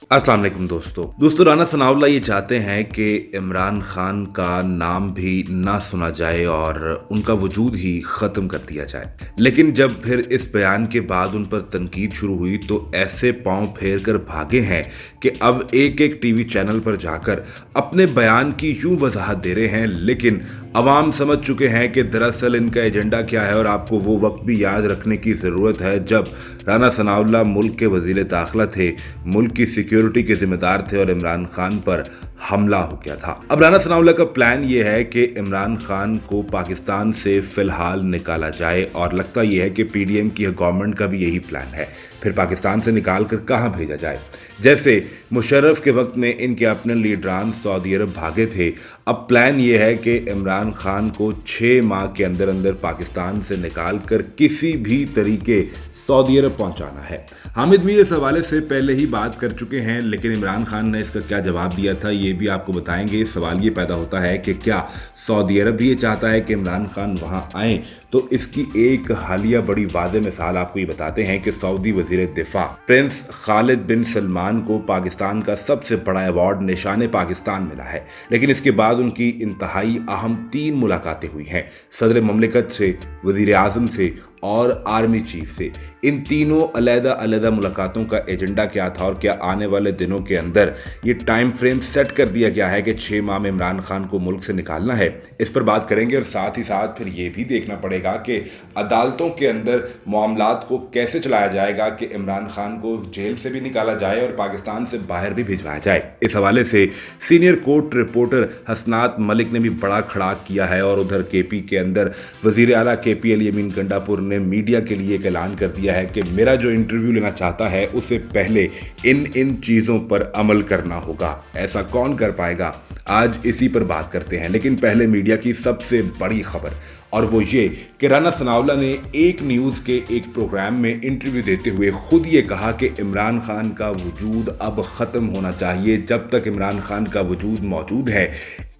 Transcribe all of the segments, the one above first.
अस्सलाम वालेकुम दोस्तों राना सनाउल्लाह ये चाहते हैं कि इमरान खान का नाम भी ना सुना जाए और उनका वजूद ही ख़त्म कर दिया जाए। लेकिन जब फिर इस बयान के बाद उन पर तनकीद शुरू हुई तो ऐसे पांव फेर कर भागे हैं कि अब एक एक टीवी चैनल पर जाकर अपने बयान की यूं वजाहत दे रहे हैं, लेकिन अवाम समझ चुके हैं कि दरअसल इनका एजेंडा क्या है। और आपको वो वक्त भी याद रखने की ज़रूरत है जब राना सनाउल्लाह मुल्क के वज़ीर दाखिला थे, मुल्क की सिक्योरिटी के जिम्मेदार थे और इमरान खान पर हमला हो गया था। अब राना सनाउल्लाह का प्लान ये है कि इमरान खान को पाकिस्तान से फिलहाल निकाला जाए और लगता यह है कि पीडीएम की गवर्नमेंट का भी यही प्लान है। फिर पाकिस्तान से निकाल कर कहाँ भेजा जाए? जैसे मुशर्रफ के वक्त में इनके अपने लीडरान सऊदी अरब भागे थे, अब प्लान ये है कि इमरान खान को 6 माह के अंदर अंदर पाकिस्तान से निकाल कर किसी भी तरीके सऊदी अरब पहुंचाना है। हामिद मीर इस हवाले से पहले ही बात कर चुके हैं, लेकिन इमरान खान ने इसका क्या जवाब दिया था ये भी आपको बताएंगे। सवाल ये पैदा होता है कि क्या सऊदी अरब भी ये चाहता है कि इमरान खान वहां आए? तो इसकी एक हालिया बड़ी वाज़ेह मिसाल आपको ये बताते हैं कि सऊदी वज़ीर दिफा प्रिंस खालिद बिन सलमान को पाकिस्तान का सबसे बड़ा अवार्ड निशाने पाकिस्तान मिला है, लेकिन इसके बाद उनकी इंतहाई अहम 3 मुलाकातें हुई हैं सदर ममलिकत से, वज़ीर आज़म से और आर्मी चीफ से। इन तीनों अलग-अलग मुलाकातों का एजेंडा क्या था और क्या आने वाले दिनों के अंदर ये टाइम फ्रेम सेट कर दिया गया है कि 6 माह में इमरान खान को मुल्क से निकालना है? इस पर बात करेंगे और साथ ही साथ फिर ये भी देखना पड़ेगा कि अदालतों के अंदर मामलात को कैसे चलाया जाएगा कि इमरान खान को जेल से भी निकाला जाए और पाकिस्तान से बाहर भी भिजवाया जाए। इस हवाले से सीनियर कोर्ट रिपोर्टर हसनात मलिक ने भी बड़ा खड़ाक किया है और उधर केपी के अंदर वजीर आला केपी अली अमीन गंडापुर ने मीडिया के लिए एक ऐलान कर दिया है कि मेरा जो इंटरव्यू लेना चाहता है उससे पहले इन चीजों पर अमल करना होगा। ऐसा कौन कर पाएगा? आज इसी पर बात करते हैं, लेकिन पहले मीडिया की सबसे बड़ी खबर, और वो ये कि राना सनाउल्लाह ने एक न्यूज़ के एक प्रोग्राम में इंटरव्यू देते हुए खुद ये कहा कि इमरान खान का वजूद अब ख़त्म होना चाहिए। जब तक इमरान खान का वजूद मौजूद है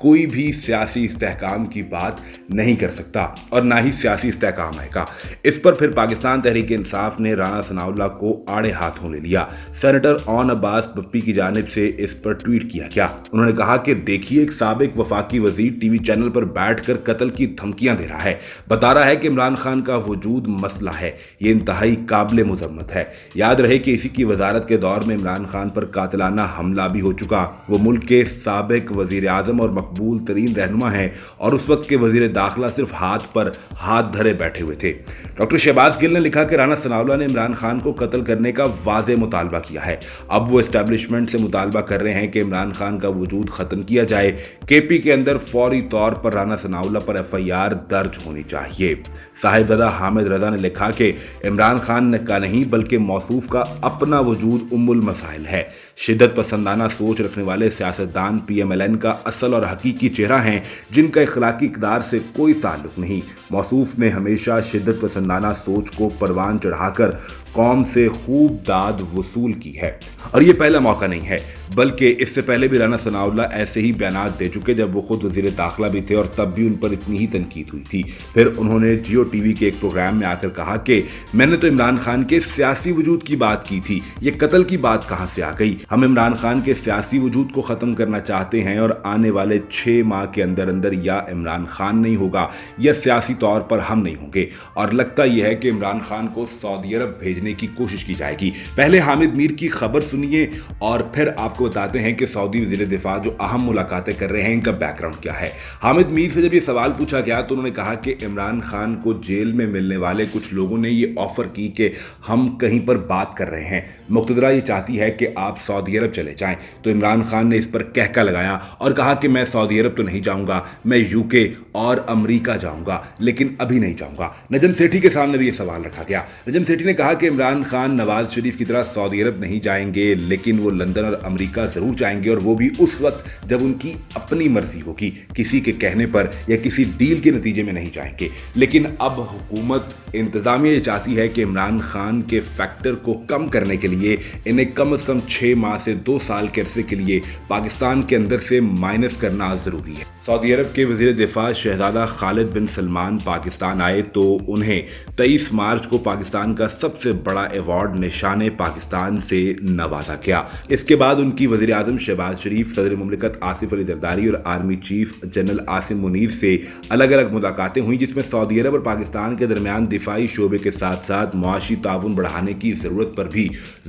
कोई भी सियासी इस्तेहकाम की बात नहीं कर सकता और ना ही सियासी इस्तेहकाम आएगा। इस पर फिर पाकिस्तान तहरीक इंसाफ ने राना सनाउल्लाह को आड़े हाथों ले लिया। सेनेटर ओन अब्बास पप्पी की जानिब से इस पर ट्वीट किया गया। उन्होंने कहा कि देखिए, एक साबिक वफाकी वजीर टीवी चैनल पर बैठकर कत्ल की धमकियां दे रहा है, बता रहा है कि इमरान खान का वजूद मसला है। ये इंतहाई काबिल मुजम्मत है। याद रहे कि इसी की वजारत के दौर में इमरान खान पर कातिलाना हमला भी हो चुका। वो मुल्क के साबिक वजीर आजम और मकबूल तरीन रहनुमा हैं और उस वक्त के वजीर दाखिला सिर्फ हाथ पर हाथ धरे बैठे हुए थे। डॉक्टर शहबाज गिल ने लिखा कि राना सनाउल्लाह ने इमरान खान को कत्ल करने का वाज़ेह मुतालबा किया है। अब वो एस्टैब्लिशमेंट से मुतालबा कर रहे हैं कि इमरान खान का वजूद खत्म किया जाए। केपी के अंदर फौरी तौर पर राना सनाउल्लाह पर एफआईआर दर्ज होनी चाहिए। साहिबजादा हामिद रजा ने लिखा कि इमरान खान का नहीं बल्कि मौसूफ का अपना वजूद उम्मुल मसाइल है। शिद्दत पसंदाना सोच रखने वाले सियासतदान पीएमएलएन का असल और हकीकी चेहरा हैं, जिनका इखलाकी इक़दार से कोई ताल्लुक नहीं। मौसूफ ने हमेशा शिद्दत पसंदाना सोच को परवान चढ़ाकर कौम से खूब दाद वसूल की है और ये पहला मौका नहीं है, बल्कि इससे पहले भी राना सनाउल्लाह ऐसे ही बयान दे चुके जब वो खुद वजीर दाखिला भी थे और तब भी उन पर इतनी ही तनकीद हुई थी। फिर उन्होंने जियो टीवी के एक प्रोग्राम में आकर कहा कि मैंने तो इमरान खान के सियासी वजूद की बात की थी, ये कत्ल की बात कहां से आ गई? हम इमरान खान के सियासी वजूद को ख़त्म करना चाहते हैं और आने वाले 6 माह के अंदर अंदर या इमरान खान नहीं होगा या सियासी तौर पर हम नहीं होंगे। और लगता यह है कि इमरान खान को सऊदी अरब भेजने की कोशिश की जाएगी। पहले हामिद मीर की खबर सुनिए और फिर आपको बताते हैं कि सऊदी वज़ीर दिफा जो अहम मुलाकातें कर रहे हैं इनका बैकग्राउंड क्या है। हामिद मीर से जब ये सवाल पूछा गया तो उन्होंने कहा कि इमरान खान को जेल में मिलने वाले कुछ लोगों ने ये ऑफर की कि हम कहीं पर बात कर रहे हैं, मुक़्तदरा ये चाहती है कि आप सऊदी अरब चले जाएं। तो इमरान खान ने इस पर कहका लगाया और कहा कि मैं सऊदी अरब तो नहीं जाऊंगा, मैं यूके और अमरीका जाऊंगा, लेकिन अभी नहीं जाऊंगा। नजम सेठी के सामने भी ये सवाल रखा गया। नजम सेठी ने कहा कि इमरान खान नवाज शरीफ की तरह सऊदी अरब नहीं जाएंगे, लेकिन वो लंदन और अमरीका अमरीका जरूर जाएंगे, और वो भी उस वक्त जब उनकी अपनी मर्जी होगी, किसी के कहने पर या किसी डील के नतीजे में नहीं जाएंगे। लेकिन अब हुकूमत इंतजामिया ये चाहती है कि इमरान खान के फैक्टर को कम करने के लिए इन्हें कम से कम 6 माह से 2 साल के अरसे के लिए पाकिस्तान के अंदर से माइनस करना जरूरी है। सऊदी अरब के वजीर दिफा शहजादा खालिद बिन सलमान पाकिस्तान आए तो उन्हें 23 मार्च को पाकिस्तान का सबसे बड़ा अवार्ड निशाने पाकिस्तान से नवाजा गया। इसके बाद उनकी वजीर आजम शहबाज शरीफ, सदर मुमलिकत आसिफ अली जरदारी और army chief general Asim Munir से अलग अलग मुलाकातें हुई, जिसमें सऊदी अरब और पाकिस्तान के दरमियान दिफाई शोबे के साथ साथ मुआशी ताउन बढ़ाने की जरूरत पर भी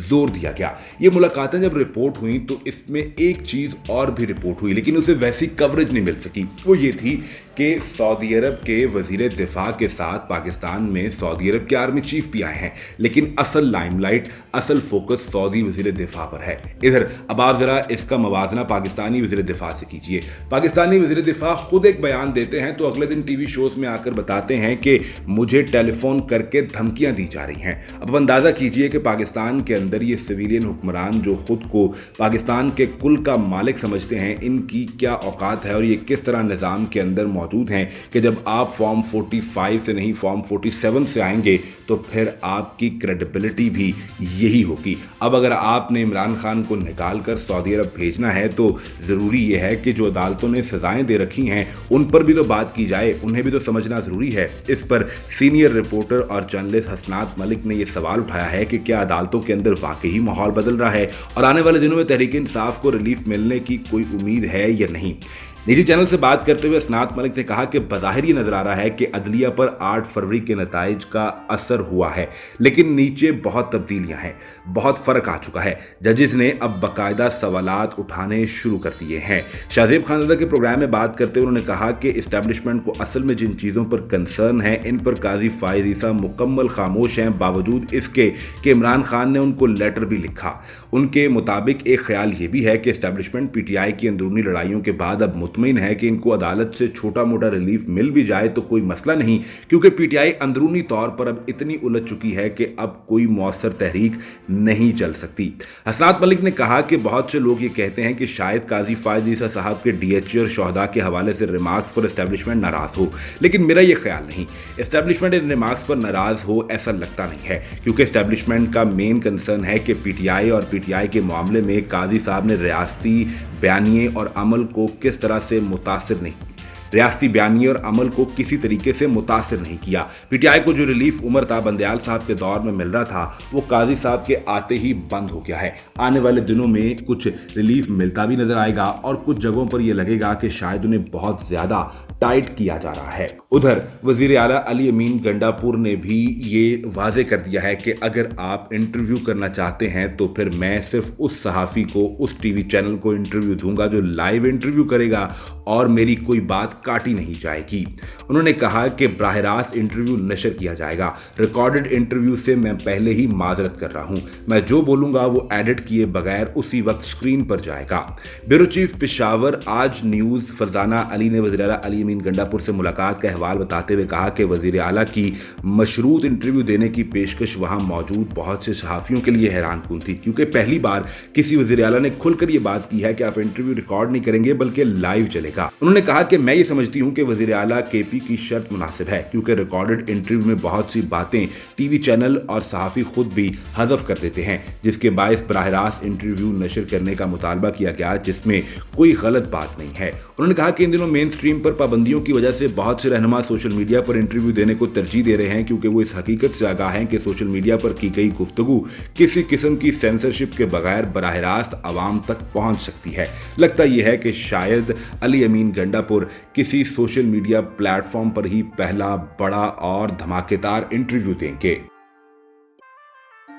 जोर दिया गया। ये मुलाकातें जब रिपोर्ट हुई तो इसमें एक चीज और भी रिपोर्ट हुई, लेकिन उसे वैसी कवरेज नहीं मिल सकी। वो ये थी कि सऊदी अरब के वजीर दिफा के साथ पाकिस्तान में सऊदी अरब के आर्मी चीफ भी आए हैं, लेकिन असल लाइमलाइट, असल फोकस सऊदी वजीर दिफा पर है। इधर अब आप जरा इसका मवाजना पाकिस्तानी वजीर दिफा से कीजिए। पाकिस्तानी वजीर दिफा खुद एक बयान देते हैं तो अगले दिन टीवी शोज में आकर बताते हैं कि मुझे टेलीफोन करके धमकियां दी जा रही हैं। अब अंदाजा कीजिए कि पाकिस्तान के अंदर ये सिविलियन हुक्मरान जो खुद को पाकिस्तान के कुल का मालिक समझते हैं, इनकी क्या औकात है और ये किस तरह निजाम के अंदर मौजूद हैं कि जब आप फॉर्म 45 से नहीं फॉर्म 47 से आएंगे तो फिर आपकी क्रेडिबिलिटी भी यही होगी। अब अगर आपने इमरान खान को निकाल कर सऊदी अरब भेजना है तो जरूरी यह है कि जो अदालतों ने सजाएं दे रखी हैं उन पर भी तो बात की जाए, उन्हें भी तो समझना जरूरी है। इस पर सीनियर रिपोर्टर और जर्नलिस्ट हसनात मलिक ने यह सवाल उठाया है कि क्या अदालतों के अंदर वाकई माहौल बदल रहा है और आने वाले दिनों में तहरीक इंसाफ को रिलीफ मिलने की कोई उम्मीद है या नहीं। निजी चैनल से बात करते हुए हसनात मलिक ने कहा कि बज़ाहिर ये नजर आ रहा है कि अदलिया पर 8 फरवरी के नताइज का असर हुआ है, लेकिन नीचे बहुत तब्दीलियां हैं, बहुत फर्क आ चुका है। जजेस ने अब बाकायदा सवालात उठाने शुरू कर दिए हैं। शाहजेब खानज़ादा के प्रोग्राम में बात करते हुए उन्होंने कहा कि इस्टेब्लिशमेंट को असल में जिन चीज़ों पर कंसर्न है इन पर काजी फायद ईसा मुकम्मल खामोश हैं, बावजूद इसके कि इमरान खान ने उनको लेटर भी लिखा। उनके मुताबिक एक ख्याल ये भी है कि इस्टेब्लिशमेंट पीटीआई की अंदरूनी लड़ाइयों के बाद अब मुतमईन है कि इनको अदालत से छोटा मोटा रिलीफ मिल भी जाए तो कोई मसला नहीं, क्योंकि पीटीआई अंदरूनी तौर पर अब इतनी उलझ चुकी है कि अब कोई मौसर तहरीक नहीं चल सकती। हसनात मलिक ने कहा कि बहुत से लोग ये कहते हैं कि शायद काजी फायद ईसा साहब के डीएचए और शोहदा के हवाले से रिमार्क्स पर एस्टेब्लिशमेंट नाराज हो, लेकिन मेरा ये ख्याल नहीं। एस्टेब्लिशमेंट इन रिमार्क्स पर नाराज हो ऐसा लगता नहीं है, क्योंकि एस्टेब्लिशमेंट का मेन कंसर्न है कि पीटीआई और पीटीआई के मामले में काजी साहब ने रियासती बयानिए और अमल को किस तरह से मुतासिर नहीं, रियासती बयानिए और अमल को किसी तरीके से मुतासिर नहीं किया। पीटीआई को जो रिलीफ उमर ता बंदयाल साहब के दौर में मिल रहा था वो काजी साहब के आते ही बंद हो गया है। आने वाले दिनों में कुछ रिलीफ मिलता भी नजर आएगा और कुछ जगहों पर यह लगेगा कि शायद उन्हें बहुत ज्यादा टाइट किया जा रहा है। उधर वजीर आला अली अमीन गंडापुर ने भी ये वाजे कर दिया है कि अगर आप इंटरव्यू करना चाहते हैं तो फिर मैं सिर्फ उस सहाफ़ी को, उस टीवी चैनल को इंटरव्यू दूंगा जो लाइव इंटरव्यू करेगा और मेरी कोई बात काटी नहीं जाएगी। उन्होंने कहा कि बराह रास्त इंटरव्यू नशर किया जाएगा, रिकॉर्डेड इंटरव्यू से मैं पहले ही माजरत कर रहा हूं, मैं जो बोलूंगा वो एडिट किए बगैर उसी वक्त स्क्रीन पर जाएगा। ब्यूरो चीफ पेशावर आज न्यूज़ फरजाना अली ने वज़ीर आला अली अमीन गंडापुर से मुलाकात का अहवाल बताते हुए कहा कि वज़ीर आला की मशरूत इंटरव्यू देने की पेशकश वहां मौजूद बहुत से सहाफ़ियों के लिए हैरानकुन थी, क्योंकि पहली बार किसी वज़ीर आला ने खुलकर ये बात की है कि आप इंटरव्यू रिकॉर्ड नहीं करेंगे बल्कि लाइव चलेगा। उन्होंने कहा कि मैं ये समझती हूं कि वज़ीर आला केपी की शर्त मुनासिब है, क्योंकि रिकॉर्डेड इंटरव्यू में बहुत सी बातें टीवी चैनल और सहाफ़ी खुद भी हज़फ कर देते हैं, जिसके बायस बराह रास्त इंटरव्यू नशर करने का मुतालबा किया गया, जिसमें कोई गलत बात नहीं है। उन्होंने कहा कि इन दिनों मेन स्ट्रीम पर पाबंदियों की वजह से बहुत से रहनुमा सोशल मीडिया पर इंटरव्यू देने को तरजीह दे रहे हैं, क्योंकि वो इस हकीकत से आगाह हैं कि सोशल मीडिया पर की गई गुफ्तगू किसी किस्म की सेंसरशिप के बगैर बराह रास्त आवाम तक पहुंच सकती है। लगता यह है कि शायद अली अमीन गंडापुर किसी सोशल मीडिया प्लेटफॉर्म पर ही पहला बड़ा और धमाकेदार इंटरव्यू देंगे।